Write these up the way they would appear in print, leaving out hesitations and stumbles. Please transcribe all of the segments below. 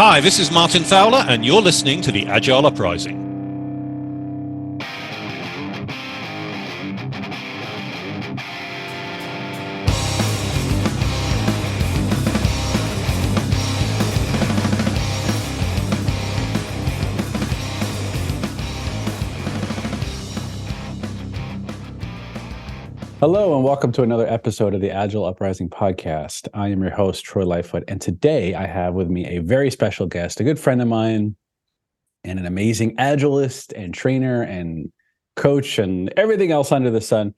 Hi, this is Martin Fowler, and you're listening to the Agile Uprising. Hello, and welcome to another episode of the Agile Uprising podcast. I am your host, Troy Lightfoot, and today I have with me a very special guest, a good friend of mine, and an amazing Agilist and trainer and coach and everything else under the sun,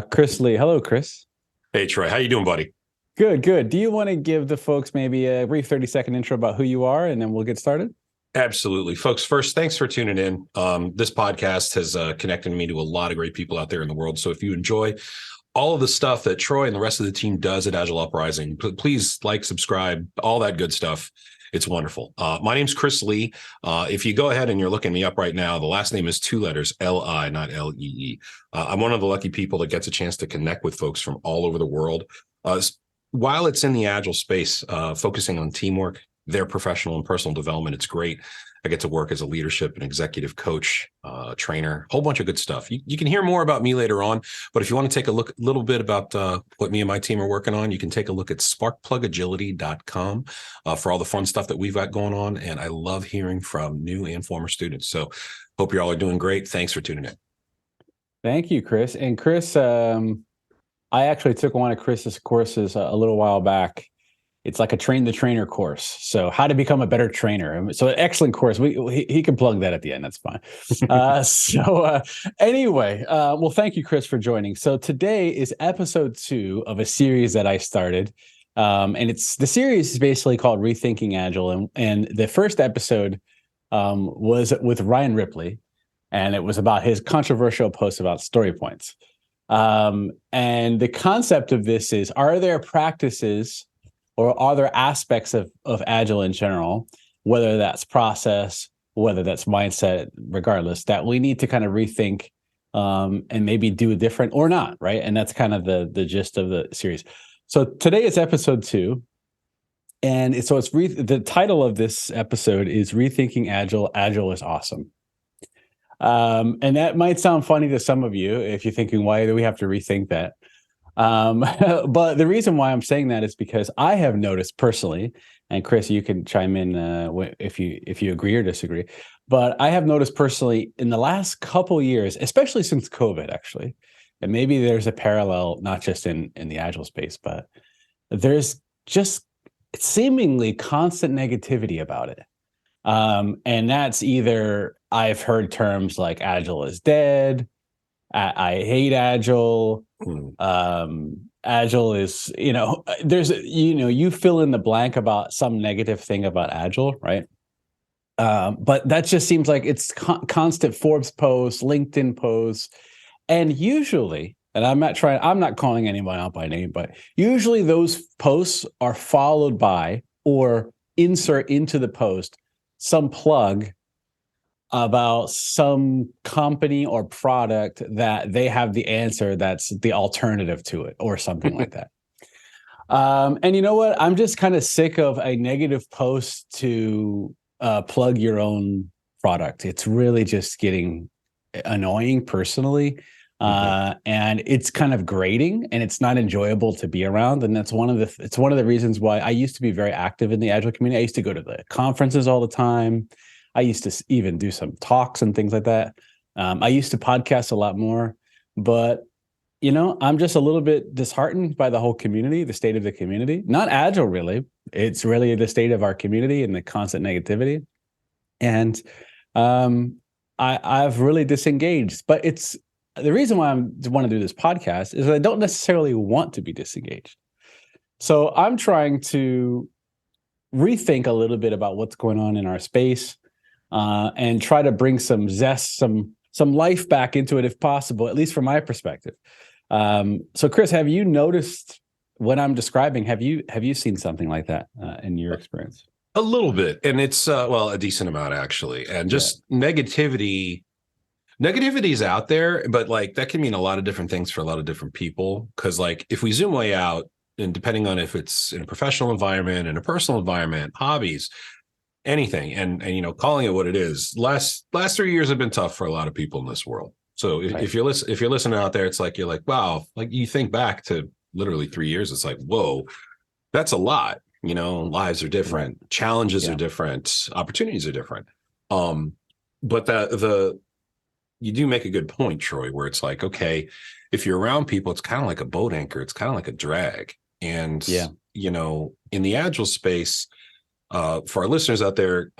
Chris Lee. Hello, Chris. Hey, Troy. How you doing, buddy? Good, good. Do you want to give the folks maybe a brief 30-second intro about who you are, and then we'll get started? Absolutely. Folks, first, thanks for tuning in. This podcast has connected me to a lot of great people out there in the world. So if you enjoy all of the stuff that Troy and the rest of the team does at Agile Uprising, please like, subscribe, all that good stuff. It's wonderful. My name's Chris Lee. If you go ahead and you're looking me up right now, the last name is 2 letters, L-I, not L-E-E. I'm one of the lucky people that gets a chance to connect with folks from all over the world. While it's in the Agile space, focusing on teamwork, their professional and personal development, it's great. I get to work as a leadership and executive coach, trainer, a whole bunch of good stuff. You can hear more about me later on, but if you want to take a little bit about what me and my team are working on, you can take a look at sparkplugagility.com for all the fun stuff that we've got going on. And I love hearing from new and former students. So hope you all are doing great. Thanks for tuning in. Thank you, Chris. And Chris, I actually took one of Chris's courses a little while back. It's like a train the trainer course. So how to become a better trainer. So an excellent course. He can plug that at the end. That's fine. Anyway, well, thank you, Chris, for joining. So today is episode 2 of a series that I started. And the series is basically called Rethinking Agile. And the first episode was with Ryan Ripley. And it was about his controversial post about story points. And the concept of this is, are there practices or are there aspects of Agile in general, whether that's process, whether that's mindset, regardless, that we need to kind of rethink and maybe do it different or not, right? And that's kind of the gist of the series. So today is episode 2. And the title of this episode is Rethinking Agile. Agile is awesome. And that might sound funny to some of you if you're thinking, why do we have to rethink that? But the reason why I'm saying that is because I have noticed personally, and Chris, you can chime in if you agree or disagree, but I have noticed personally in the last couple years, especially since COVID, actually, and maybe there's a parallel not just in the Agile space, but there's just seemingly constant negativity about it. And that's either I've heard terms like Agile is dead, I hate Agile. Agile is, you fill in the blank about some negative thing about Agile, right? But that just seems like it's constant Forbes posts, LinkedIn posts, and usually, and I'm not calling anyone out by name, but usually those posts are followed by or insert into the post some plug about some company or product that they have the answer that's the alternative to it or something like that. And you know what? I'm just kind of sick of a negative post to plug your own product. It's really just getting annoying personally. And it's kind of grating and it's not enjoyable to be around. And that's one of the reasons why I used to be very active in the Agile community. I used to go to the conferences all the time. I used to even do some talks and things like that. I used to podcast a lot more, but I'm just a little bit disheartened by the whole community, the state of the community. Not Agile, really. It's really the state of our community and the constant negativity. And I've really disengaged. But it's the reason why I want to do this podcast is that I don't necessarily want to be disengaged. So I'm trying to rethink a little bit about what's going on in our space. And try to bring some zest, some life back into it if possible, at least from my perspective. So Chris, have you noticed what I'm describing? Have you seen something like that in your experience? A little bit. And it's, a decent amount actually. And just negativity is out there, but like that can mean a lot of different things for a lot of different people. Cause like if we zoom way out and depending on if it's in a professional environment, in a personal environment, hobbies, anything. And calling it what it is. Last 3 years have been tough for a lot of people in this world. So if you're listening out there, it's like you're like, wow, like you think back to literally 3 years, it's like, whoa, that's a lot. Lives are different, challenges are different, opportunities are different. But you do make a good point, Troy, where it's like, okay, if you're around people, it's kind of like a boat anchor, it's kind of like a drag. And in the Agile space, for our listeners out there,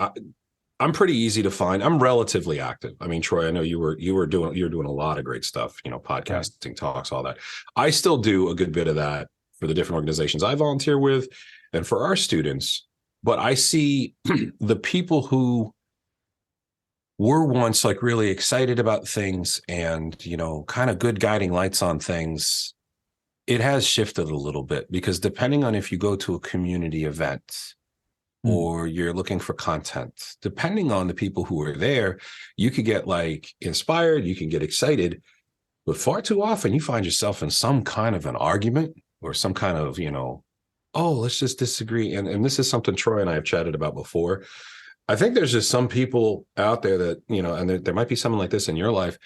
I'm pretty easy to find. I'm relatively active. I mean, Troy, I know you're doing a lot of great stuff, podcasting, talks, all that. I still do a good bit of that for the different organizations I volunteer with and for our students. But I see the people who were once like really excited about things and, kind of good guiding lights on things. It has shifted a little bit because depending on if you go to a community event or you're looking for content, depending on the people who are there, you could get like inspired, you can get excited, but far too often you find yourself in some kind of an argument or some kind of, oh, let's just disagree. And this is something Troy and I have chatted about before. I think there's just some people out there that, and there might be someone like this in your life.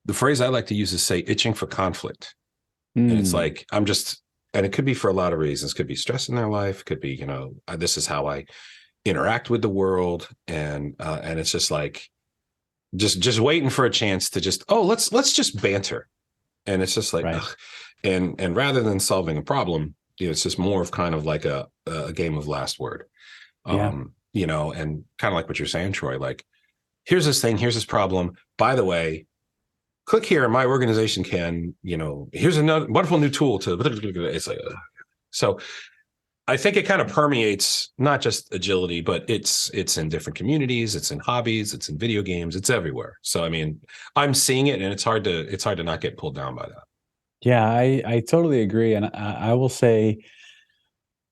The phrase I like to use is say itching for conflict. And it's like, and it could be for a lot of reasons. Could be stress in their life. Could be, this is how I interact with the world. And it's just like, just waiting for a chance to just, let's just banter. And it's just like, ugh. And rather than solving a problem, it's just more of kind of like a game of last word. And kind of like what you're saying, Troy, like, here's this thing, here's this problem. By the way, click here and my organization can, here's another wonderful new tool to, it's like, so I think it kind of permeates not just agility, but it's in different communities, it's in hobbies, it's in video games, it's everywhere. So, I mean, I'm seeing it and it's hard to not get pulled down by that. Yeah, I totally agree. And I will say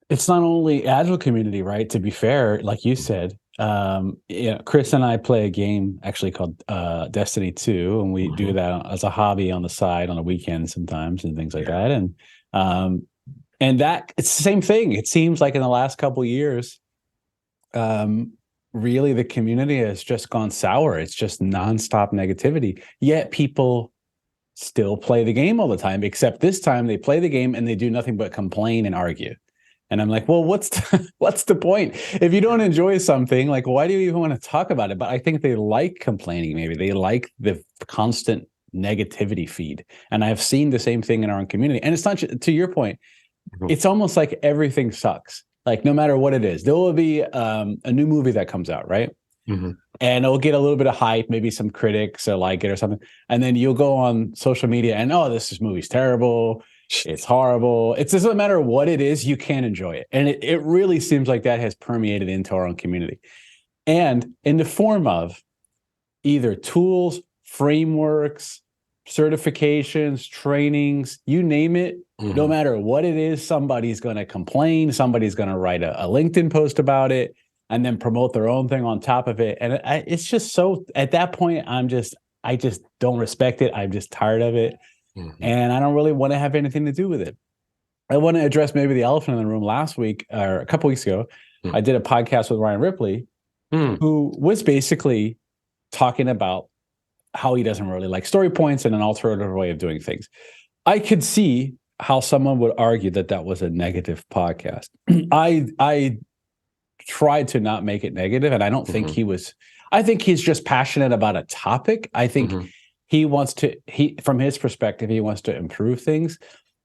it's not only Agile community, right? To be fair, like you said, Chris and I play a game actually called Destiny 2, and we do that as a hobby on the side on the weekend sometimes and things like that. And that it's the same thing. It seems like in the last couple of years, really the community has just gone sour. It's just nonstop negativity. Yet people still play the game all the time, except this time they play the game and they do nothing but complain and argue. And I'm like, well, what's the point? If you don't enjoy something, like, why do you even want to talk about it? But I think they like complaining. Maybe they like the constant negativity feed. And I've seen the same thing in our own community. And it's not, to your point, it's almost like everything sucks. Like no matter what it is, there will be a new movie that comes out, right? And it'll get a little bit of hype. Maybe some critics will like it or something. And then you'll go on social media and, this movie's terrible. It's horrible. It doesn't matter what it is, you can't enjoy it. And it really seems like that has permeated into our own community. And in the form of either tools, frameworks, certifications, trainings, you name it, no matter what it is, somebody's going to complain. Somebody's going to write a LinkedIn post about it and then promote their own thing on top of it. And it's just so, at that point, I just don't respect it. I'm just tired of it. And I don't really want to have anything to do with it. I want to address maybe the elephant in the room. Last week or a couple weeks ago, I did a podcast with Ryan Ripley, who was basically talking about how he doesn't really like story points and an alternative way of doing things. I could see how someone would argue that that was a negative podcast. I tried to not make it negative, and I don't think he was. I think he's just passionate about a topic. I think he wants to, from his perspective, he wants to improve things.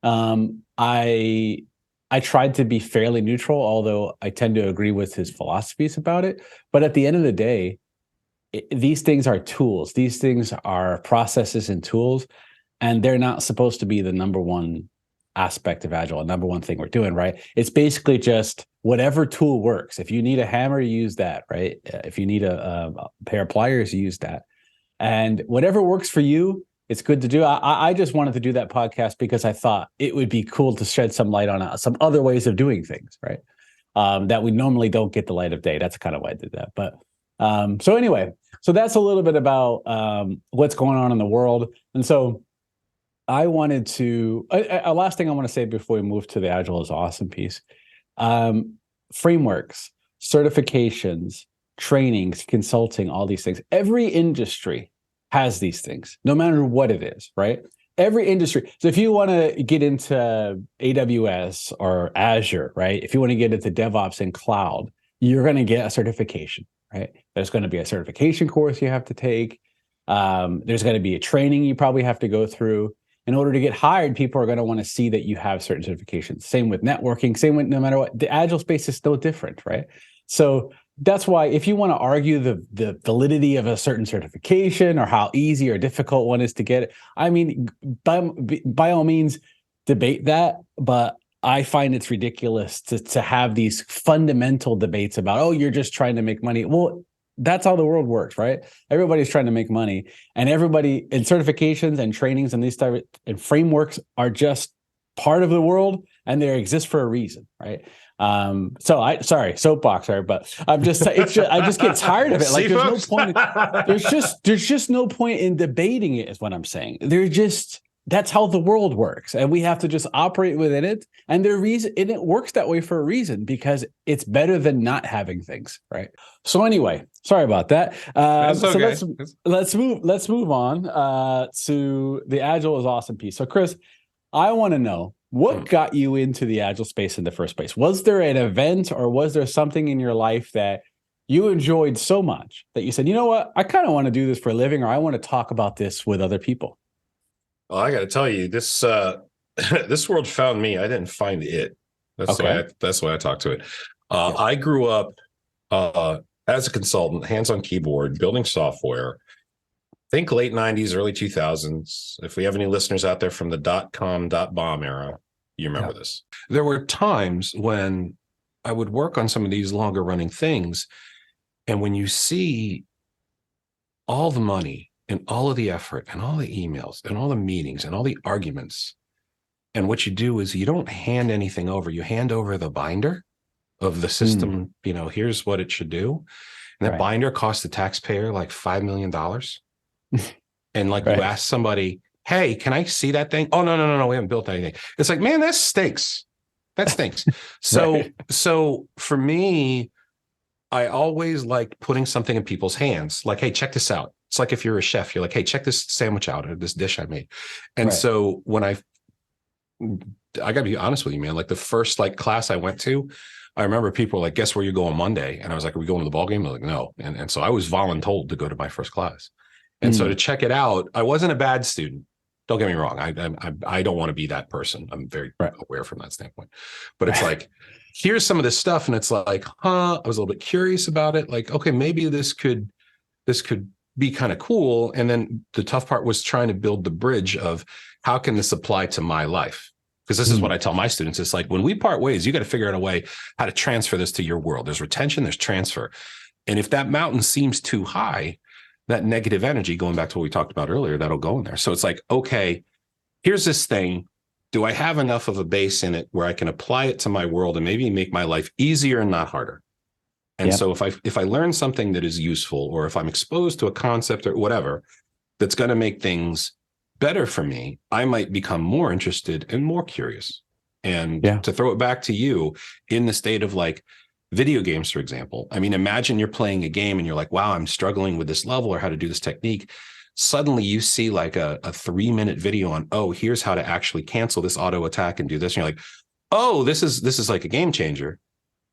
I tried to be fairly neutral, although I tend to agree with his philosophies about it. But at the end of the day, these things are tools. These things are processes and tools, and they're not supposed to be the number one aspect of Agile, number one thing we're doing, right? It's basically just whatever tool works. If you need a hammer, use that, right? If you need a pair of pliers, use that. And whatever works for you, it's good to do. I just wanted to do that podcast because I thought it would be cool to shed some light on some other ways of doing things, right? That we normally don't get the light of day. That's kind of why I did that. But so anyway, so that's a little bit about what's going on in the world. And so I wanted to, a last thing I want to say before we move to the Agile is Awesome piece. Frameworks, certifications, trainings, consulting, all these things. Every industry has these things, no matter what it is, right? Every industry. So if you want to get into AWS or Azure, right? If you want to get into DevOps and cloud, you're going to get a certification, right? There's going to be a certification course you have to take. There's going to be a training you probably have to go through. In order to get hired, people are going to want to see that you have certain certifications. Same with networking, same with no matter what. The Agile space is still different, right? So that's why if you want to argue the validity of a certain certification or how easy or difficult one is to get it, I mean, by all means, debate that. But I find it's ridiculous to have these fundamental debates about, oh, you're just trying to make money. Well, that's how the world works, right? Everybody's trying to make money, and everybody in certifications and trainings and these type and frameworks are just part of the world, and they exist for a reason, right? Sorry, soapbox, sorry, but I just get tired of it. Like there's no point. There's just no point in debating it, is what I'm saying. That's how the world works, and we have to just operate within it. And it works that way for a reason, because it's better than not having things, right? So anyway, sorry about that. That's okay. So let's move on to the Agile is awesome piece. So Chris, I want to know what got you into the Agile space in the first place. Was there an event, or was there something in your life that you enjoyed so much that you said, you know what, I kind of want to do this for a living, or I want to talk about this with other people? Well, I got to tell you, this this world found me. I didn't find it. That's the way I talk to it. I grew up as a consultant, hands on keyboard, building software. Think late 90s, early 2000s. If we have any listeners out there from the .com, .bomb era, you remember this. There were times when I would work on some of these longer running things, and when you see all the money and all of the effort and all the emails and all the meetings and all the arguments, and what you do is you don't hand anything over. You hand over the binder of the system. Here's what it should do. And that binder costs the taxpayer like $5 million. And you ask somebody, hey, can I see that thing? Oh, no, we haven't built anything. It's like, man, that stinks. That stinks. So for me, I always liked putting something in people's hands. Like, hey, check this out. It's like if you're a chef, you're like, hey, check this sandwich out, or this dish I made. And so when I gotta be honest with you, man, like the first class I went to, I remember people were like, guess where you're going Monday? And I was like, are we going to the ball game? They're like, no. And so I was voluntold to go to my first class. And so to check it out, I wasn't a bad student. Don't get me wrong. I don't want to be that person. I'm very aware from that standpoint. But it's like, here's some of this stuff. And it's like, I was a little bit curious about it. Like, okay, maybe this could be kind of cool. And then the tough part was trying to build the bridge of how can this apply to my life? Because this is what I tell my students. It's like, when we part ways, you got to figure out a way how to transfer this to your world. There's retention, there's transfer. And if that mountain seems too high, that negative energy, going back to what we talked about earlier, that'll go in there. So it's like, okay, here's this thing. Do I have enough of a base in it where I can apply it to my world and maybe make my life easier and not harder? And so if I learn something that is useful, or if I'm exposed to a concept or whatever that's going to make things better for me, I might become more interested and more curious. And to throw it back to you, in the state of like video games, for example, I mean, imagine you're playing a game and you're like, wow, I'm struggling with this level or how to do this technique. Suddenly you see like a 3-minute video on, oh, here's how to actually cancel this auto attack and do this. And you're like, oh, this is like a game changer.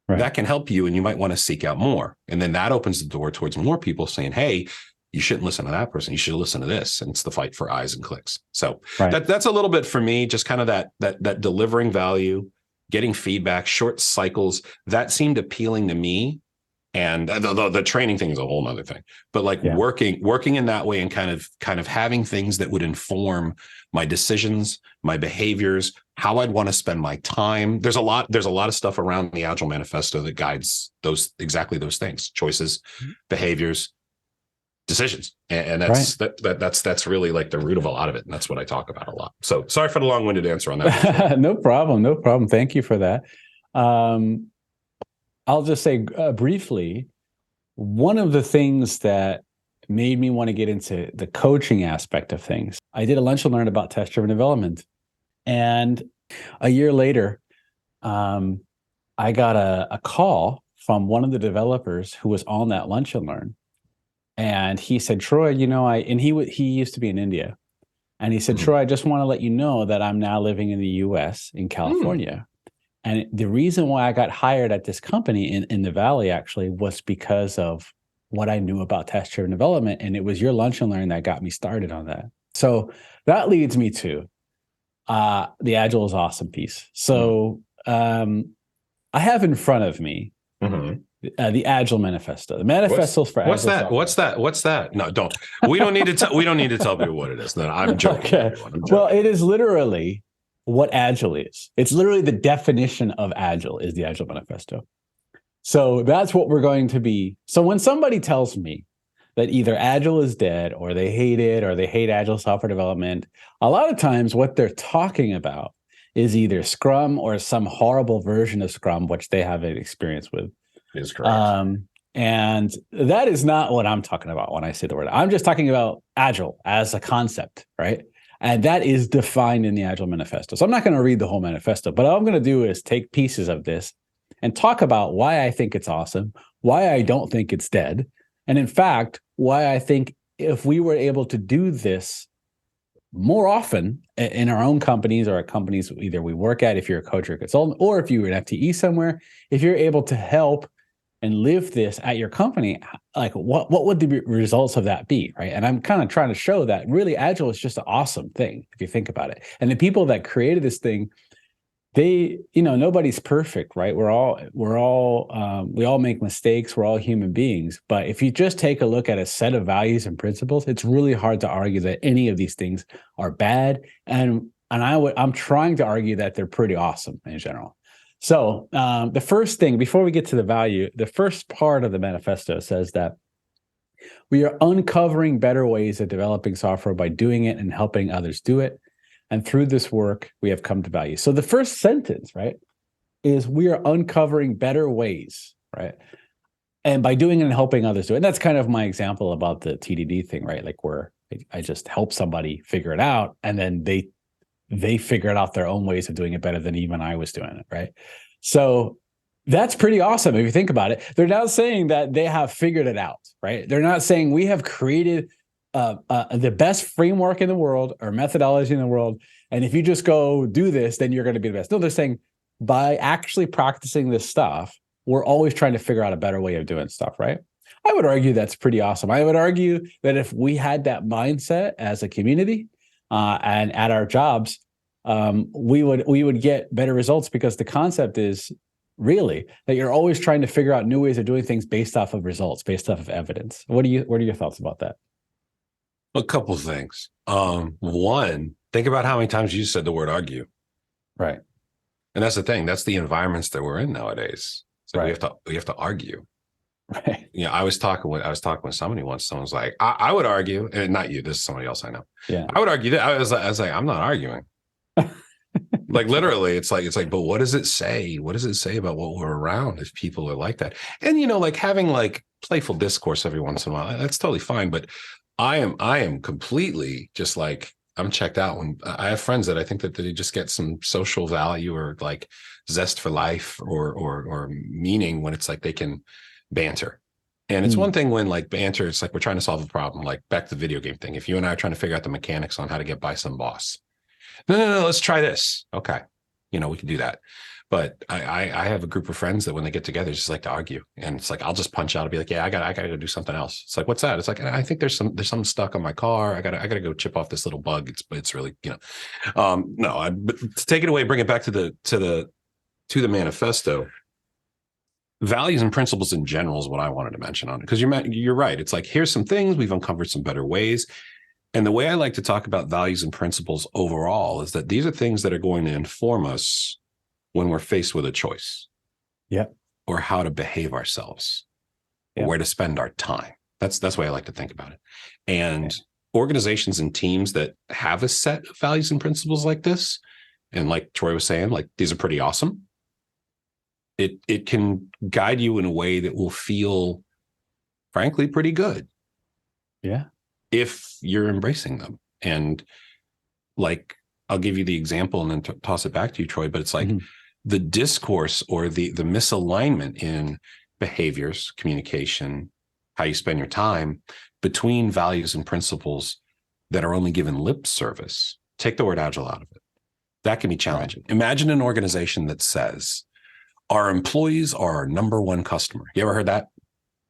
That can help you, and you might want to seek out more. And then that opens the door towards more people saying, hey, you shouldn't listen to that person. You should listen to this. And it's the fight for eyes and clicks. So that's a little bit for me, just kind of that delivering value, getting feedback, short cycles, that seemed appealing to me. And the training thing is a whole nother thing, but like working in that way and kind of having things that would inform my decisions, my behaviors, how I'd want to spend my time. There's a lot of stuff around the Agile Manifesto that guides exactly those things: choices, behaviors, decisions. And that's really like the root of a lot of it. And that's what I talk about a lot. So sorry for the long-winded answer on that. No problem. Thank you for that. I'll just say briefly, one of the things that made me want to get into the coaching aspect of things, I did a lunch and learn about test-driven development. And a year later, I got a call from one of the developers who was on that lunch and learn. And he said, Troy, he used to be in India. And he said, Troy, I just want to let you know that I'm now living in the US, in California. And the reason why I got hired at this company in the Valley actually was because of what I knew about test-driven development. And it was your lunch and learn that got me started on that. So that leads me to the Agile is awesome piece. So I have in front of me the Agile Manifesto. The manifestos for what's Agile. What's that? No, don't. We don't need to tell. We don't need to tell people what it is. No, I'm joking. Okay. I'm joking. Well, it is literally what Agile is. It's literally the definition of Agile is the Agile Manifesto. So that's what we're going to be. So when somebody tells me that either Agile is dead or they hate it or they hate Agile software development, a lot of times what they're talking about is either Scrum or some horrible version of Scrum, which they have an experience with. Is correct. And that is not what I'm talking about when I say the word. I'm just talking about Agile as a concept, right? And that is defined in the Agile Manifesto. So I'm not going to read the whole manifesto, but all I'm going to do is take pieces of this and talk about why I think it's awesome, why I don't think it's dead, and in fact, why I think if we were able to do this more often in our own companies or at companies either we work at, if you're a coach or a consultant, or if you're an FTE somewhere, if you're able to help and live this at your company, like what would the results of that be, right? And I'm kind of trying to show that really Agile is just an awesome thing if you think about it. And the people that created this thing, nobody's perfect, right? We all make mistakes. We're all human beings. But if you just take a look at a set of values and principles, it's really hard to argue that any of these things are bad. And I'm trying to argue that they're pretty awesome in general. So the first thing, before we get to the value, the first part of the manifesto says that we are uncovering better ways of developing software by doing it and helping others do it. And through this work, we have come to value. So the first sentence, right, is we are uncovering better ways, right? And by doing it and helping others do it. And that's kind of my example about the TDD thing, right? Like where I just help somebody figure it out and then they figured out their own ways of doing it better than even I was doing it, right? So that's pretty awesome if you think about it. They're not saying that they have figured it out, right? They're not saying we have created the best framework in the world or methodology in the world, and if you just go do this, then you're going to be the best. No, they're saying by actually practicing this stuff, we're always trying to figure out a better way of doing stuff, right? I would argue that's pretty awesome. I would argue that if we had that mindset as a community, and at our jobs, we would get better results because the concept is really that you're always trying to figure out new ways of doing things based off of results, based off of evidence. What are your thoughts about that? A couple of things. One, think about how many times you said the word argue. Right. And that's the thing. That's the environments that we're in nowadays. So right. we have to argue. Right. I was talking with somebody once. Someone's like, I would argue, and not you. This is somebody else I know. Yeah. I would argue that. I was like, I'm not arguing. Like literally, it's like, but what does it say? What does it say about what we're around if people are like that? And like having like playful discourse every once in a while, that's totally fine. But I am completely just like, I'm checked out when I have friends that I think that they just get some social value or like zest for life or meaning when it's like they can banter. And it's one thing when like banter, it's like we're trying to solve a problem, like back to the video game thing. If you and I are trying to figure out the mechanics on how to get by some boss. No, let's try this. Okay. We can do that. But I have a group of friends that when they get together, just like to argue. And it's like, I'll just punch out and be like, yeah, I gotta go do something else. It's like, what's that? It's like, I think there's something stuck on my car. I gotta go chip off this little bug. It's really, but to take it away, bring it back to the manifesto. Values and principles in general is what I wanted to mention on it. Because you're right. It's like, here's some things, we've uncovered some better ways. And the way I like to talk about values and principles overall is that these are things that are going to inform us when we're faced with a choice. Yeah. Or how to behave ourselves. Or where to spend our time. That's the way I like to think about it. And organizations and teams that have a set of values and principles like this, and like Troy was saying, like these are pretty awesome. It can guide you in a way that will feel, frankly, pretty good. Yeah. If you're embracing them. And like, I'll give you the example and then toss it back to you, Troy, but it's like the discourse or the misalignment in behaviors, communication, how you spend your time between values and principles that are only given lip service. Take the word agile out of it. That can be challenging. Imagine an organization that says, our employees are our number one customer. You ever heard that?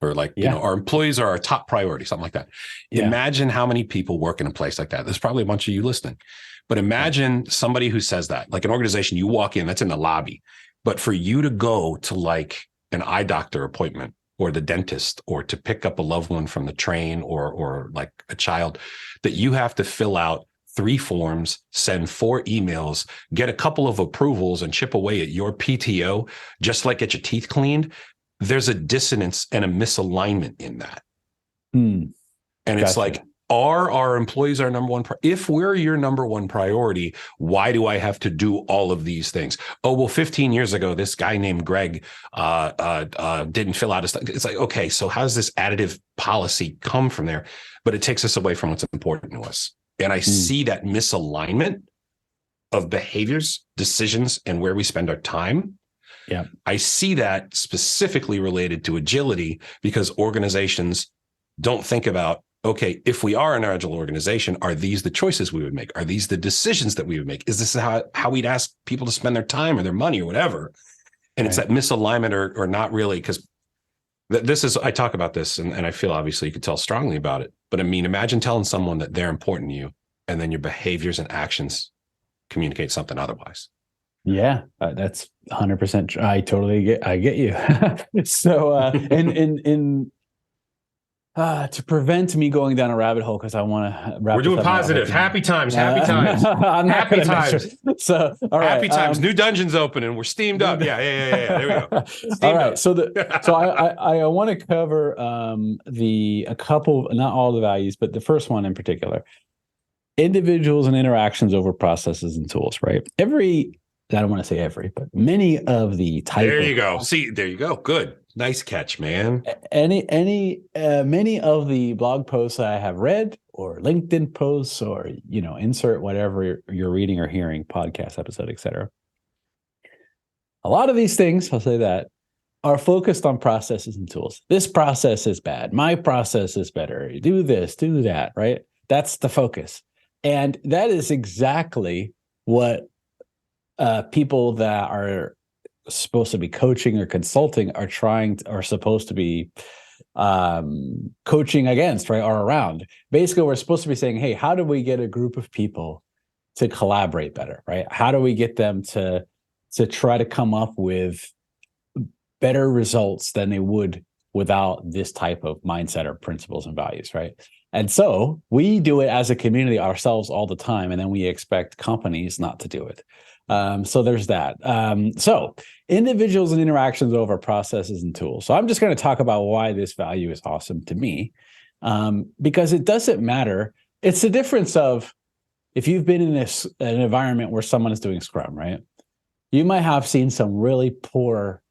Or like, our employees are our top priority, something like that. Yeah. Imagine how many people work in a place like that. There's probably a bunch of you listening. But imagine somebody who says that, like an organization, you walk in, that's in the lobby. But for you to go to like an eye doctor appointment or the dentist or to pick up a loved one from the train or like a child, that you have to fill out 3 forms, send 4 emails, get a couple of approvals and chip away at your PTO, just like get your teeth cleaned. There's a dissonance and a misalignment in that. And it's like, are our employees our number one? If we're your number one priority, why do I have to do all of these things? Oh, well, 15 years ago, this guy named Greg didn't fill out his stuff. It's like, okay, so how does this additive policy come from there? But it takes us away from what's important to us. And I see that misalignment of behaviors, decisions, and where we spend our time. Yeah, I see that specifically related to agility because organizations don't think about, okay, if we are an agile organization, are these the choices we would make? Are these the decisions that we would make? Is this how we'd ask people to spend their time or their money or whatever? And it's that misalignment or not really, because this is, I talk about this and I feel obviously you could tell strongly about it. But I mean, imagine telling someone that they're important to you and then your behaviors and actions communicate something otherwise. Yeah, that's 100%. I get you. So, to prevent me going down a rabbit hole, because I want to wrap. We're doing positive. Happy times. Happy times. Happy times. So, all right. Happy times. New dungeons open, and we're steamed up. Yeah. There we go. All right. Up. So I want to cover a couple, not all the values, but the first one in particular: individuals and interactions over processes and tools. Right. I don't want to say every, but many of the type. There you go. See, there you go. Good. Nice catch, man. Many of the blog posts I have read or LinkedIn posts or, insert whatever you're reading or hearing, podcast episode, etc. A lot of these things, I'll say that, are focused on processes and tools. This process is bad. My process is better. Do this, do that, right? That's the focus. And that is exactly what people that are supposed to be coaching or consulting are supposed to be coaching against, right, or around. Basically, we're supposed to be saying, hey, how do we get a group of people to collaborate better, right? How do we get them to try to come up with better results than they would without this type of mindset or principles and values, right? And so we do it as a community ourselves all the time, and then we expect companies not to do it. So there's that. So individuals and interactions over processes and tools. So I'm just going to talk about why this value is awesome to me, because it doesn't matter. It's the difference of if you've been in an environment where someone is doing Scrum, right? You might have seen some really poor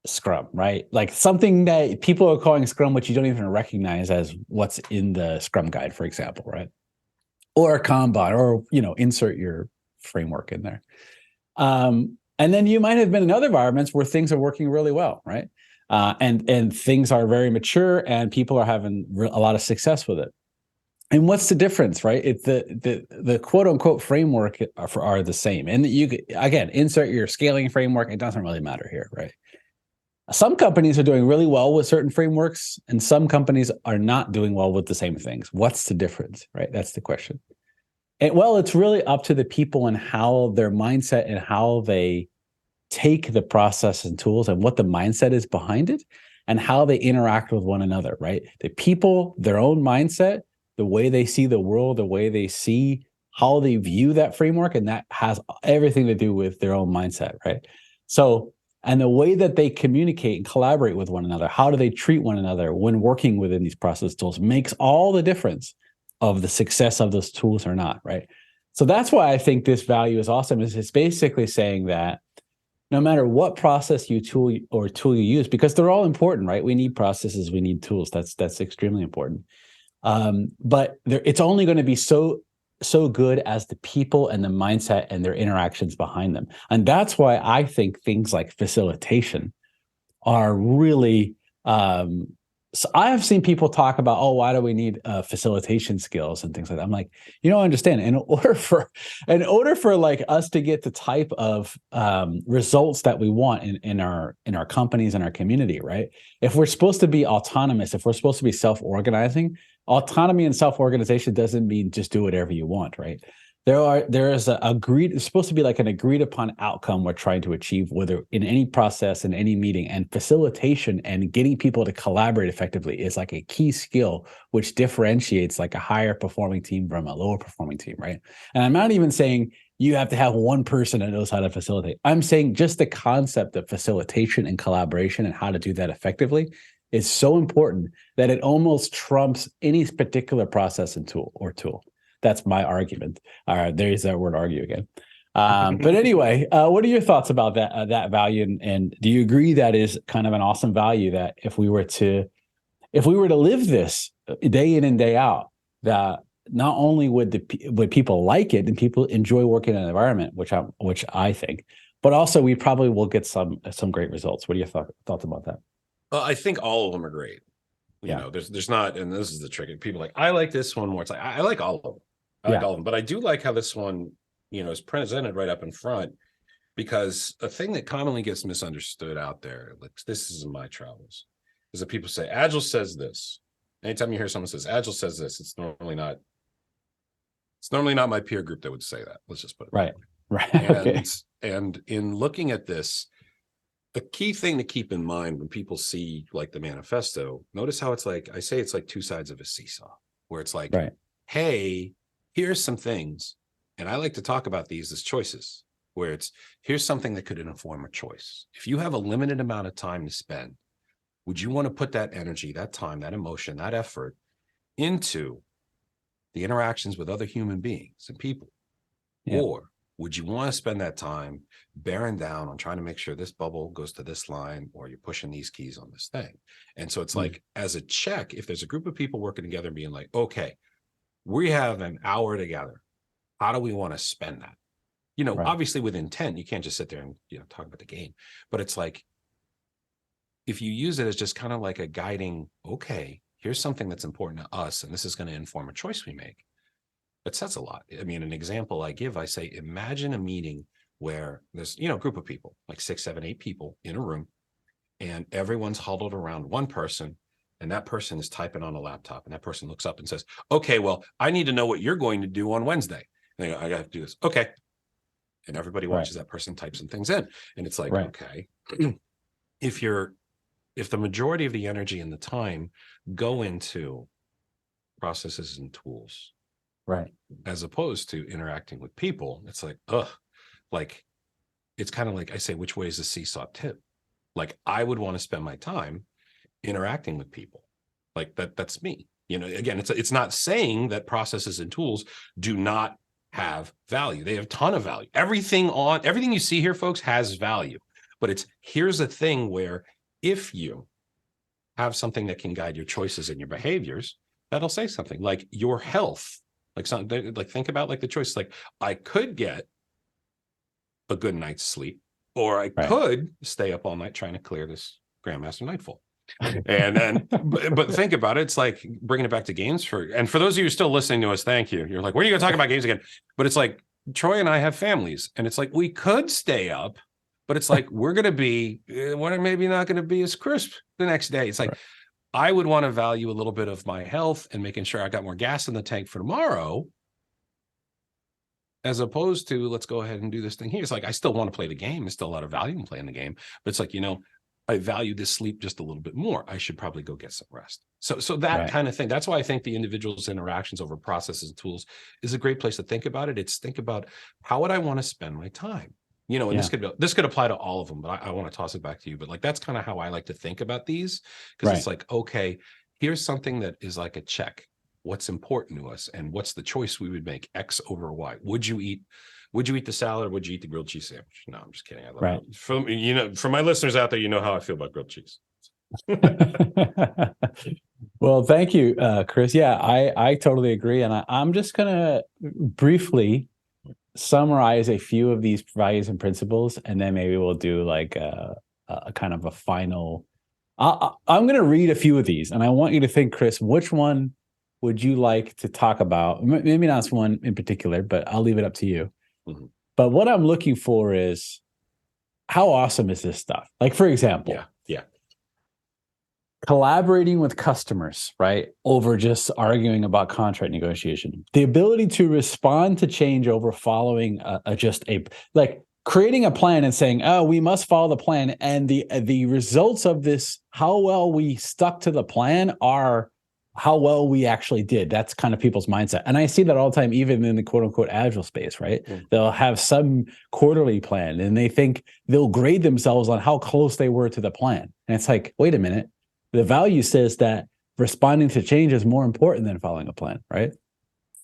Scrum, right? Like something that people are calling Scrum, which you don't even recognize as what's in the Scrum guide, for example, right? Or Kanban, or, insert your framework in there. And then you might have been in other environments where things are working really well, right? And things are very mature and people are having a lot of success with it. And what's the difference, right? It's the quote unquote framework are the same. And you, again, insert your scaling framework. It doesn't really matter here, right? Some companies are doing really well with certain frameworks and some companies are not doing well with the same things. What's the difference, right? That's the question. And well, it's really up to the people and how their mindset and how they take the process and tools and what the mindset is behind it and how they interact with one another, right? The people, their own mindset, the way they see the world, the way they see how they view that framework, and that has everything to do with their own mindset, right? So, and the way that they communicate and collaborate with one another, how do they treat one another when working within these process tools makes all the difference of the success of those tools or not, right? So that's why I think this value is awesome, is it's basically saying that no matter what process you tool you use, because they're all important, right? We need processes, we need tools. That's extremely important. But it's only going to be so good as the people and the mindset and their interactions behind them. And that's why I think things like facilitation are really so I have seen people talk about, oh, why do we need facilitation skills and things like that? I'm like, you don't understand. In order for like us to get the type of results that we want in our companies and our community, right? If we're supposed to be autonomous, if we're supposed to be self-organizing, autonomy and self-organization doesn't mean just do whatever you want, right? There is it's supposed to be like an agreed upon outcome we're trying to achieve, whether in any process, in any meeting, and facilitation and getting people to collaborate effectively is like a key skill, which differentiates like a higher performing team from a lower performing team, right? And I'm not even saying you have to have one person that knows how to facilitate. I'm saying just the concept of facilitation and collaboration and how to do that effectively is so important that it almost trumps any particular process and tool. That's my argument. All right, there's that word "argue" again. But anyway, what are your thoughts about that value? And do you agree that is kind of an awesome value that if we were to live this day in and day out, that not only would people like it and people enjoy working in an environment, which I think, but also we probably will get some great results. What are your thoughts about that? I think all of them are great. You know, there's not, and this is the trick. People like, I like this one more. It's like I like all of them. I like all of them, but I do like how this one, is presented right up in front, because a thing that commonly gets misunderstood out there, like this is in my travels, is that people say Agile says this. Anytime you hear someone says Agile says this, it's normally not my peer group that would say that. Let's just put it right. And in looking at this, a key thing to keep in mind when people see like the manifesto, notice how it's like, I say it's like two sides of a seesaw, where it's like, hey, here's some things, and I like to talk about these as choices, where it's, here's something that could inform a choice. If you have a limited amount of time to spend, would you want to put that energy, that time, that emotion, that effort into the interactions with other human beings and people? Or would you want to spend that time bearing down on trying to make sure this bubble goes to this line, or you're pushing these keys on this thing? And so it's like, as a check, if there's a group of people working together being like, okay, we have an hour together, how do we want to spend that? Obviously with intent, you can't just sit there and talk about the game, but it's like, if you use it as just kind of like a guiding, okay, here's something that's important to us, and this is going to inform a choice we make. It says a lot. I mean, an example I give, I say, imagine a meeting where there's, a group of people, like 6, 7, 8 people in a room, and everyone's huddled around one person, and that person is typing on a laptop, and that person looks up and says, okay, well, I need to know what you're going to do on Wednesday. And they go, I got to do this. Okay. And everybody watches that person type some things in. And it's like, okay, if the majority of the energy and the time go into processes and tools, as opposed to interacting with people, it's like, like, it's kind of like I say, which way is the seesaw tip? Like, I would want to spend my time interacting with people. Like that's me. Again, it's not saying that processes and tools do not have value. They have a ton of value. Everything you see here, folks, has value. But here's a thing where if you have something that can guide your choices and your behaviors, that'll say something like your health. Like something, like think about like the choice, like I could get a good night's sleep, or I could stay up all night trying to clear this Grandmaster Nightfall. And then, but think about it. It's like bringing it back to games and for those of you who are still listening to us, thank you. You're like, when are you going to talk about games again? But it's like, Troy and I have families, and it's like, we could stay up, but it's like, we're maybe not going to be as crisp the next day. It's like, I would want to value a little bit of my health and making sure I got more gas in the tank for tomorrow, as opposed to let's go ahead and do this thing here. It's like, I still want to play the game. There's still a lot of value in playing the game, but it's like, I value this sleep just a little bit more. I should probably go get some rest. So that kind of thing. That's why I think the individual's interactions over processes and tools is a great place to think about it. It's think about, how would I want to spend my time? And this could apply to all of them, but I want to toss it back to you. But like, that's kind of how I like to think about these, because it's like, okay, here's something that is like a check. What's important to us, and what's the choice we would make, X over Y? Would you eat the salad, or would you eat the grilled cheese sandwich? No, I'm just kidding. I love it. For my listeners out there, how I feel about grilled cheese. Well, thank you, Chris. Yeah, I totally agree. And I'm just going to briefly summarize a few of these values and principles, and then maybe we'll do like a kind of a final. I'm going to read a few of these, and I want you to think, Chris, which one would you like to talk about? Maybe not one in particular, but I'll leave it up to you. Mm-hmm. But what I'm looking for is, how awesome is this stuff? Like, for example, collaborating with customers, right, over just arguing about contract negotiation. The ability to respond to change over following like creating a plan and saying, oh, we must follow the plan. And the results of this, how well we stuck to the plan, are how well we actually did. That's kind of people's mindset. And I see that all the time, even in the quote unquote Agile space, right? They'll have some quarterly plan and they think they'll grade themselves on how close they were to the plan. And it's like, wait a minute. The value says that responding to change is more important than following a plan, right?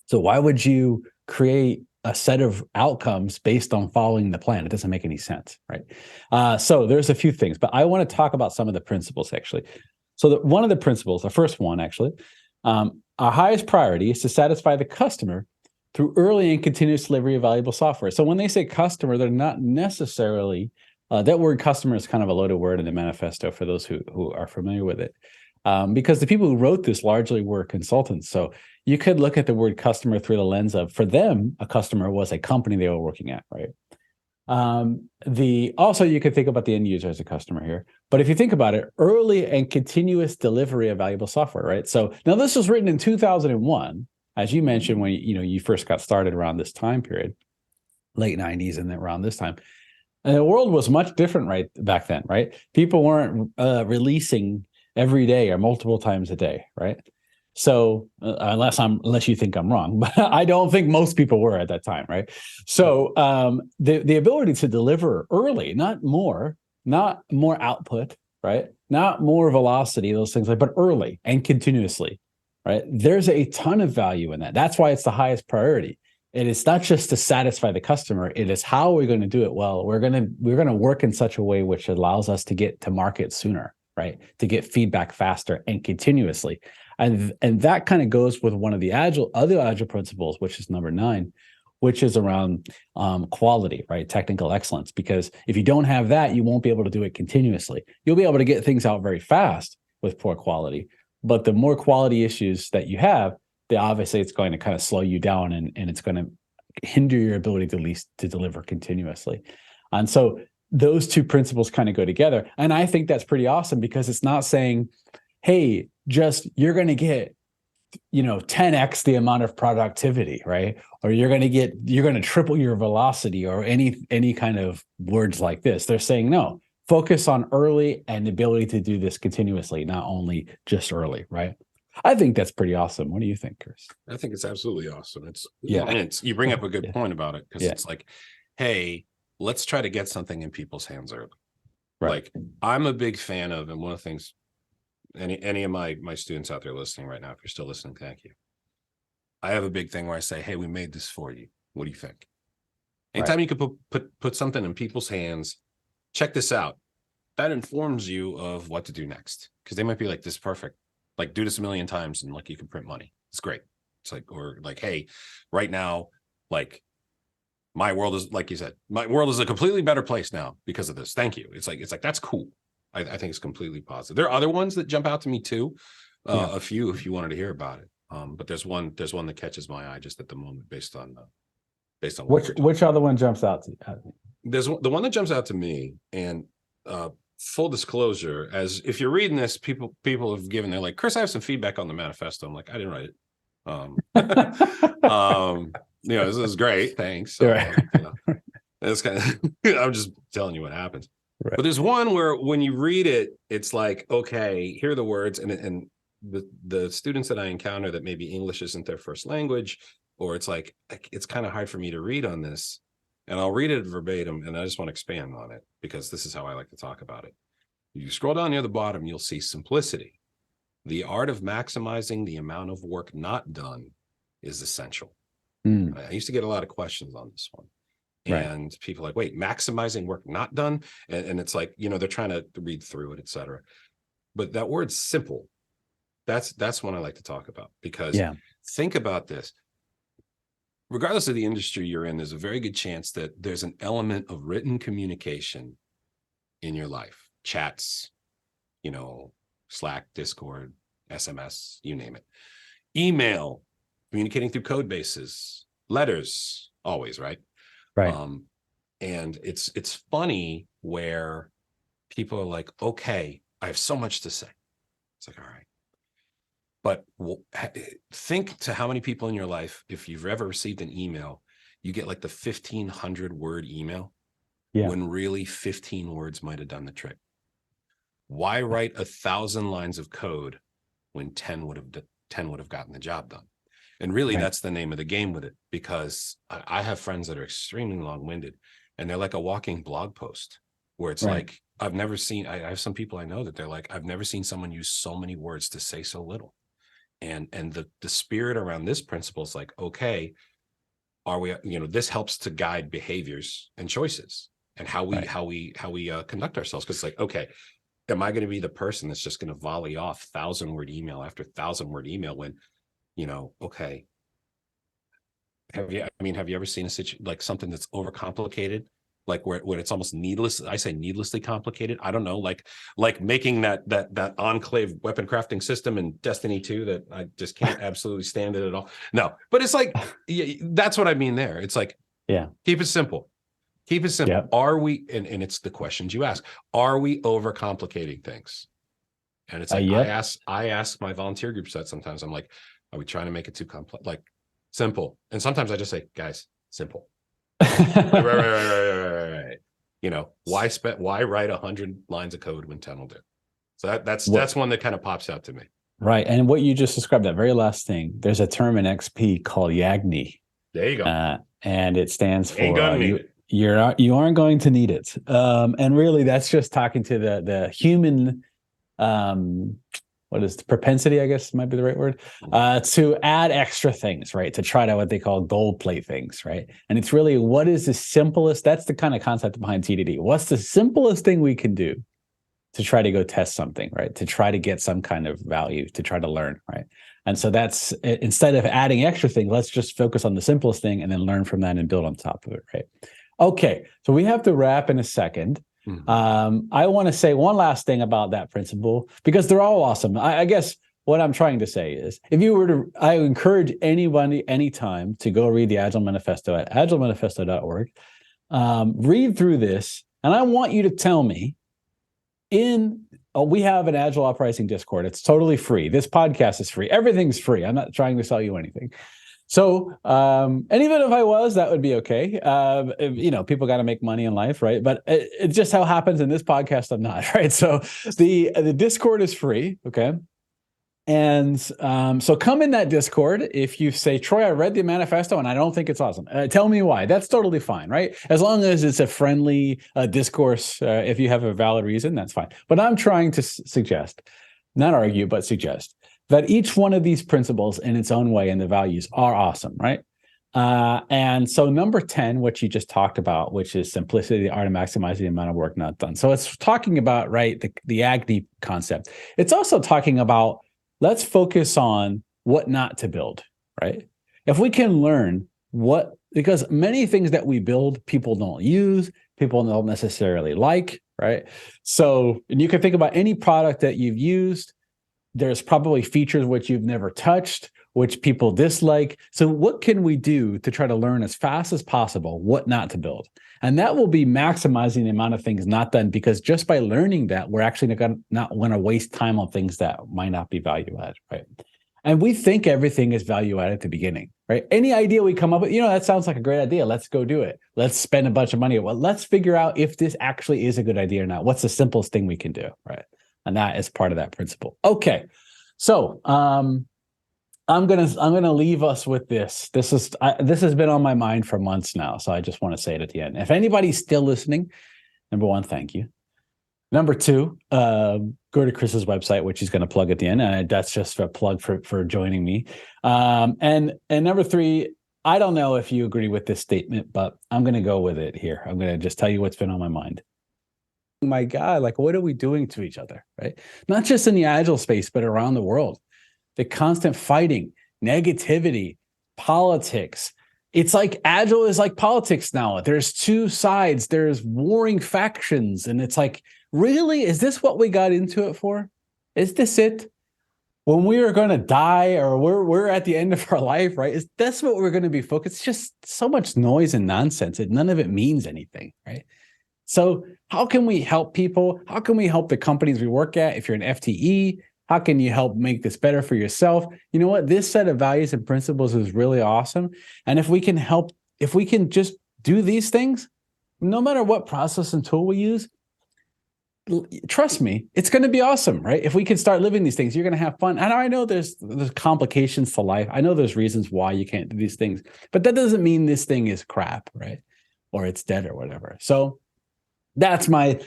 So why would you create a set of outcomes based on following the plan? It doesn't make any sense, right? So there's a few things, but I want to talk about some of the principles, actually. So one of the principles, the first one, actually, our highest priority is to satisfy the customer through early and continuous delivery of valuable software. So when they say customer, they're not necessarily that word customer is kind of a loaded word in the manifesto for those who are familiar with it, because the people who wrote this largely were consultants. So you could look at the word customer through the lens of, for them, a customer was a company they were working at, right? Also, you could think about the end user as a customer here. But if you think about it, early and continuous delivery of valuable software, right? So now this was written in 2001, as you mentioned, when you first got started around this time period, late 90s and then around this time. And the world was much different right back then, right? People weren't releasing every day or multiple times a day, right? So unless you think I'm wrong, but I don't think most people were at that time, right? So the ability to deliver early, not more output, right? Not more velocity, those things, but early and continuously, right? There's a ton of value in that. That's why it's the highest priority. And it's not just to satisfy the customer, it is how we're going to do it well. We're going to work in such a way which allows us to get to market sooner, right? To get feedback faster and continuously. And that kind of goes with one of the other Agile principles, which is number 9, which is around quality, right? Technical excellence. Because if you don't have that, you won't be able to do it continuously. You'll be able to get things out very fast with poor quality. But the more quality issues that you have, obviously it's going to kind of slow you down and it's going to hinder your ability to deliver continuously. And so those two principles kind of go together. And I think that's pretty awesome because it's not saying, hey, just you're going to get 10x the amount of productivity, right? Or you're going to triple your velocity or any kind of words like this. They're saying, no, focus on early and the ability to do this continuously, not only just early, right? I think that's pretty awesome. What do you think, Chris? I think it's absolutely awesome. You bring up a good point about it, because it's like, hey, let's try to get something in people's hands early. Right. Like, I'm a big fan of, and one of the things, any of my students out there listening right now, if you're still listening, thank you. I have a big thing where I say, hey, we made this for you. What do you think? Anytime you could put something in people's hands, check this out. That informs you of what to do next, because they might be like, this is perfect. Like, do this a million times and like you can print money. It's great. It's like, or like, hey, right now, like my world is, like you said, my world is a completely better place now because of this. Thank you. It's like that's cool. I think it's completely positive. There are other ones that jump out to me too. A few, if you wanted to hear about it. But there's one that catches my eye just at the moment based on which other one jumps out to you? There's the one that jumps out to me, and full disclosure, as if you're reading this, people have given, they're like, Chris, I have some feedback on the manifesto. I'm like, I didn't write it. This is great, thanks. So, it's kind of I'm just telling you what happens. Right. But there's one where when you read it, it's like, okay, here are the words, and the students that I encounter that maybe English isn't their first language, or it's like, it's kind of hard for me to read on this. And I'll read it verbatim, and I just want to expand on it because this is how I like to talk about it. You scroll down near the bottom, you'll see simplicity. The art of maximizing the amount of work not done is essential. I used to get a lot of questions on this one. And people are like, wait, maximizing work not done? And it's like, they're trying to read through it, et cetera. But that word simple, that's one I like to talk about, because think about this. Regardless of the industry you're in, there's a very good chance that there's an element of written communication in your life. chats, Slack, Discord, SMS, you name it. Email, communicating through code bases, letters, always, right? Right. And it's funny where people are like, okay, I have so much to say. It's like, all right. But think to how many people in your life, if you've ever received an email, you get like the 1,500 word email, when really 15 words might have done the trick. Why write 1,000 lines of code when 10 would have gotten the job done? And really, that's the name of the game with it, because I have friends that are extremely long-winded, and they're like a walking blog post where it's like, I've never seen, I have some people I know that they're like, I've never seen someone use so many words to say so little. And the spirit around this principle is like, okay, are we, this helps to guide behaviors and choices and how we conduct ourselves. Because it's like, okay, am I going to be the person that's just going to volley off 1,000-word email after 1,000-word email when, okay, have you ever seen a situation like something that's overcomplicated, like where it's almost needless? I say needlessly complicated. I don't know, like making that enclave weapon crafting system in Destiny 2 that I just can't absolutely stand it at all. No, but it's like, that's what I mean there. It's like, keep it simple. Keep it simple. Yep. Are we, and it's the questions you ask, are we overcomplicating things? And it's like, I ask my volunteer groups that sometimes. I'm like, are we trying to make it too complex? Like, simple. And sometimes I just say, guys, simple. right. Why write 100 lines of code when 10 will do? So that's one that kind of pops out to me. Right. And what you just described, that very last thing, there's a term in XP called YAGNI. There you go. And it stands for you aren't going to need it. And really that's just talking to the human, what is the propensity, I guess might be the right word, to add extra things, right? To try to what they call gold plate things, right? And it's really, what is the simplest, that's the kind of concept behind TDD. What's the simplest thing we can do to try to go test something, right? To try to get some kind of value, to try to learn, right? And so that's, instead of adding extra things, let's just focus on the simplest thing and then learn from that and build on top of it, right? Okay, so we have to wrap in a second. I want to say one last thing about that principle, because they're all awesome. I guess what I'm trying to say is, if you were to, I encourage anybody, anytime, to go read the Agile Manifesto at agilemanifesto.org. Read through this, and I want you to tell me, we have an Agile Uprising Discord. It's totally free. This podcast is free. Everything's free. I'm not trying to sell you anything. So, and even if I was, that would be okay. People got to make money in life, right? But it just how happens in this podcast, I'm not, right? So the Discord is free, okay? And so come in that Discord. If you say, Troy, I read the manifesto and I don't think it's awesome, tell me why. That's totally fine, right? As long as it's a friendly discourse, if you have a valid reason, that's fine. But I'm trying to suggest, not argue, but suggest that each one of these principles in its own way and the values are awesome, right? And so number 10, which you just talked about, which is simplicity, the art of maximizing the amount of work not done. So it's talking about, right, the AGNI concept. It's also talking about, let's focus on what not to build, right? If we can learn because many things that we build, people don't use, people don't necessarily like, right? So, and you can think about any product that you've used, there's probably features which you've never touched, which people dislike. So what can we do to try to learn as fast as possible what not to build? And that will be maximizing the amount of things not done, because just by learning that, we're actually not going to waste time on things that might not be value added, right? And we think everything is value added at the beginning, right? Any idea we come up with, that sounds like a great idea. Let's go do it. Let's spend a bunch of money. Well, let's figure out if this actually is a good idea or not. What's the simplest thing we can do, right? And that is part of that principle. Okay, so I'm gonna leave us with this. This has been on my mind for months now, so I just want to say it at the end. If anybody's still listening, number one, thank you. Number two, go to Chris's website, which he's going to plug at the end, and that's just a plug for joining me. And number three, I don't know if you agree with this statement, but I'm going to go with it here. I'm going to just tell you what's been on my mind. My God, like, what are we doing to each other, right? Not just in the Agile space, but around the world. The constant fighting, negativity, politics. It's like Agile is like politics now. There's two sides, there's warring factions, and it's like really, is this what we got into it for? Is this it? When we are going to die, or we're at the end of our life, right? Is that's what we're going to be focused? It's just so much noise and nonsense. None of it means anything, right? So how can we help people? How can we help the companies we work at? If you're an FTE, how can you help make this better for yourself? You know what? This set of values and principles is really awesome. And if we can help, if we can just do these things, no matter what process and tool we use, trust me, it's going to be awesome, right? If we can start living these things, you're going to have fun. And I know there's complications to life. I know there's reasons why you can't do these things, but that doesn't mean this thing is crap, right? Or it's dead or whatever. So that's my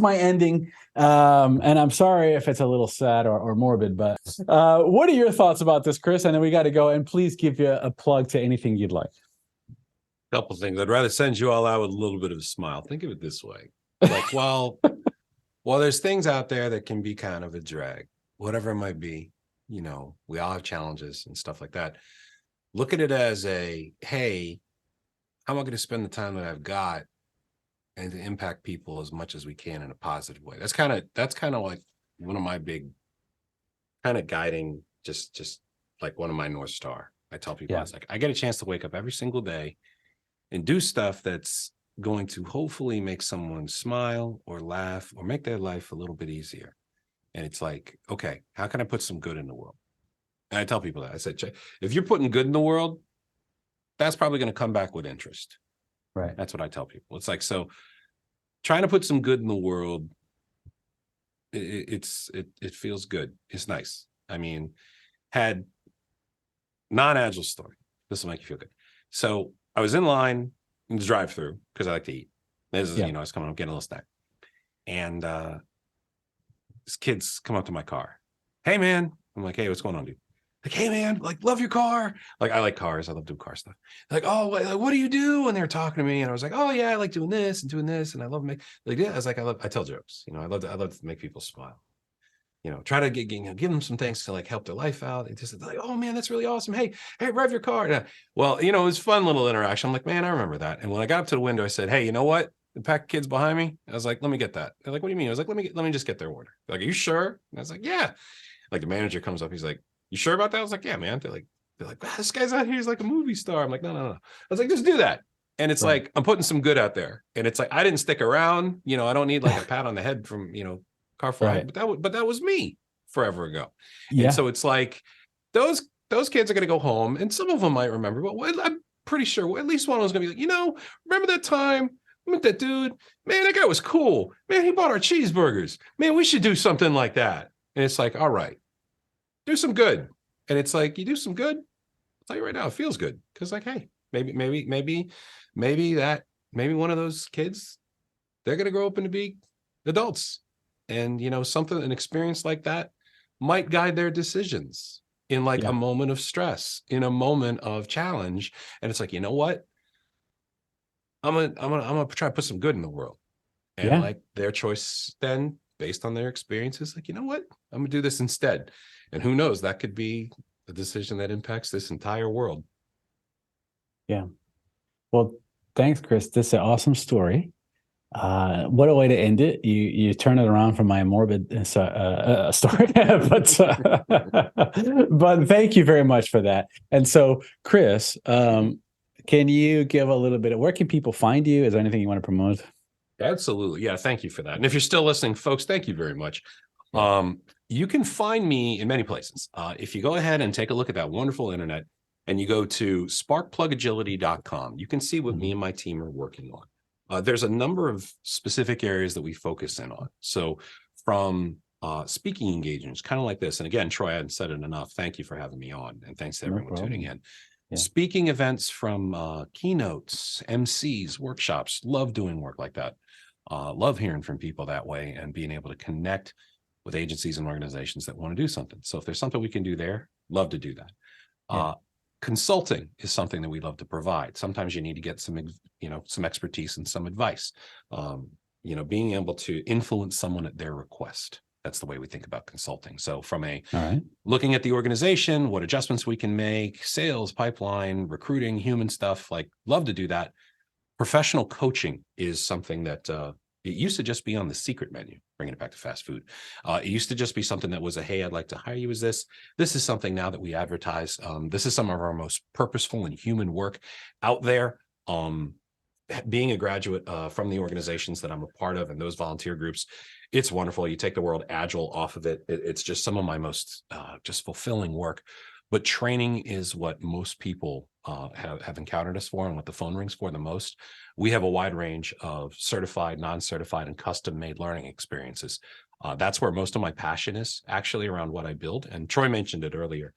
ending. And I'm sorry if it's a little sad or morbid, but what are your thoughts about this, Chris? And then we got to go, and please give you a plug to anything you'd like. Couple things. I'd rather send you all out with a little bit of a smile. Think of it this way. Like, well, there's things out there that can be kind of a drag, whatever it might be. You know, we all have challenges and stuff like that. Look at it as a, hey, how am I going to spend the time that I've got and to impact people as much as we can in a positive way? That's kind of like one of my big kind of guiding, just like one of my North Star. I tell people, it's like, I get a chance to wake up every single day and do stuff that's going to hopefully make someone smile or laugh or make their life a little bit easier. And it's like, okay, how can I put some good in the world? And I tell people that. I said, if you're putting good in the world, that's probably going to come back with interest. Right. That's what I tell people. It's like, so trying to put some good in the world, it feels good. It's nice. I mean, had non-Agile story. This will make you feel good. So I was in line in the drive-through because I like to eat. This is, I was coming up getting a little snack. And these kids come up to my car. Hey, man. I'm like, hey, what's going on, dude? Like, hey, man, like, love your car. Like, I like cars. I love doing car stuff. Like, oh, what do you do? And they were talking to me. And I was like, oh, yeah, I like doing this and doing this. And I love make, like, yeah, I was like, I tell jokes. You know, I love to make people smile. You know, try to give them some things to like help their life out. It's just like, oh man, that's really awesome. Hey, rev your car. And well, you know, it was a fun little interaction. I'm like, man, I remember that. And when I got up to the window, I said, hey, you know what? The pack of kids behind me. I was like, let me get that. They're like, what do you mean? I was like, let me just get their order. They're like, are you sure? And I was like, yeah. Like the manager comes up, he's like, you sure about that? I was like, yeah, man. They're like, wow, this guy's out here. He's like a movie star. I'm like, no. I was like, just do that. And it's like, I'm putting some good out there. And it's like, I didn't stick around. You know, I don't need like a pat on the head from, car fly. But that was me forever ago. And so it's like those kids are going to go home, and some of them might remember, but I'm pretty sure at least one of them is going to be like, remember that time I met that dude? Man, that guy was cool. Man, he bought our cheeseburgers. Man, we should do something like that. And it's like, all right, do some good. And it's like, you do some good, I'll tell you right now, it feels good. Because like, hey, maybe one of those kids, they're going to grow up and be adults. And, an experience like that might guide their decisions in like a moment of stress, in a moment of challenge. And it's like, you know what? I'm gonna try to put some good in the world. And like their choice then, based on their experiences, like, you know what? I'm gonna do this instead. And who knows, that could be a decision that impacts this entire world. Yeah. Well, thanks, Chris. This is an awesome story. What a way to end it. You turn it around from my morbid story, but thank you very much for that. And so, Chris, can you give a little bit of, where can people find you? Is there anything you want to promote? Absolutely. Yeah. Thank you for that. And if you're still listening, folks, thank you very much. You can find me in many places. If you go ahead and take a look at that wonderful internet and you go to sparkplugagility.com, you can see what me and my team are working on. There's a number of specific areas that we focus in on. So from speaking engagements, kind of like this. And again, Troy, I hadn't said it enough. Thank you for having me on. And thanks to everyone tuning in. Yeah. Speaking events from keynotes, MCs, workshops, love doing work like that. Love hearing from people that way and being able to connect with agencies and organizations that want to do something. So if there's something we can do there, love to do that. Consulting is something that we love to provide. Sometimes you need to get some expertise and some advice. Being able to influence someone at their request. That's the way we think about consulting. So from looking at the organization, what adjustments we can make, sales, pipeline, recruiting, human stuff, like love to do that. Professional coaching is something that It used to just be on the secret menu, bringing it back to fast food. It used to just be something that was hey, I'd like to hire you as this. This is something now that we advertise. This is some of our most purposeful and human work out there. Being a graduate from the organizations that I'm a part of and those volunteer groups, it's wonderful. You take the word Agile off of it. It's just some of my most just fulfilling work. But training is what most people have encountered us for and what the phone rings for the most. We have a wide range of certified, non-certified, and custom-made learning experiences. That's where most of my passion is, actually, around what I build. And Troy mentioned it earlier.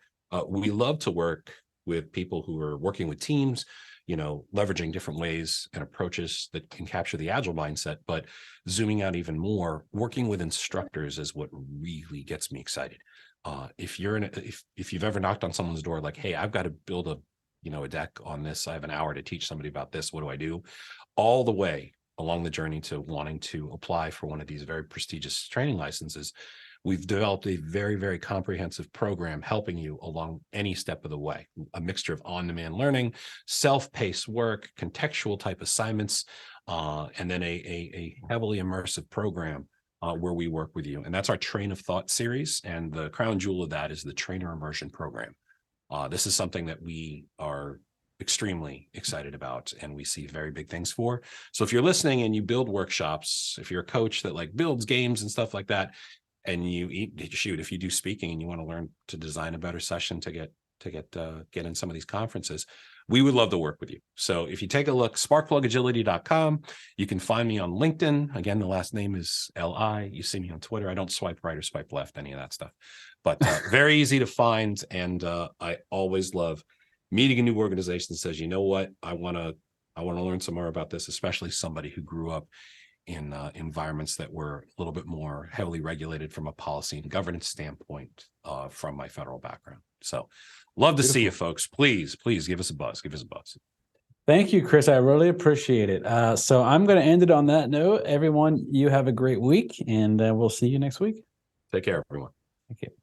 We love to work with people who are working with teams, leveraging different ways and approaches that can capture the Agile mindset, but zooming out even more, working with instructors is what really gets me excited. If you've ever knocked on someone's door, like, hey, I've got to build a deck on this. I have an hour to teach somebody about this. What do I do? All the way along the journey to wanting to apply for one of these very prestigious training licenses, we've developed a very, very comprehensive program helping you along any step of the way. A mixture of on-demand learning, self-paced work, contextual type assignments, and then a heavily immersive program where we work with you. And that's our Train of Thought series. And the crown jewel of that is the Trainer Immersion Program. This is something that we are extremely excited about and we see very big things for. So if you're listening and you build workshops, if you're a coach that builds games and stuff like that, and if you do speaking and you want to learn to design a better session to get in some of these conferences, we would love to work with you. So if you take a look, sparkplugagility.com, you can find me on LinkedIn. Again, the last name is Li. You see me on Twitter. I don't swipe right or swipe left, any of that stuff, but very easy to find. And I always love meeting a new organization that says, you know what, I want to learn some more about this, especially somebody who grew up in environments that were a little bit more heavily regulated from a policy and governance standpoint from my federal background. So love to see you folks. Please give us a buzz. Thank you, Chris. I really appreciate it. So I'm going to end it on that note. Everyone, you have a great week and we'll see you next week. Take care, everyone. Thank you.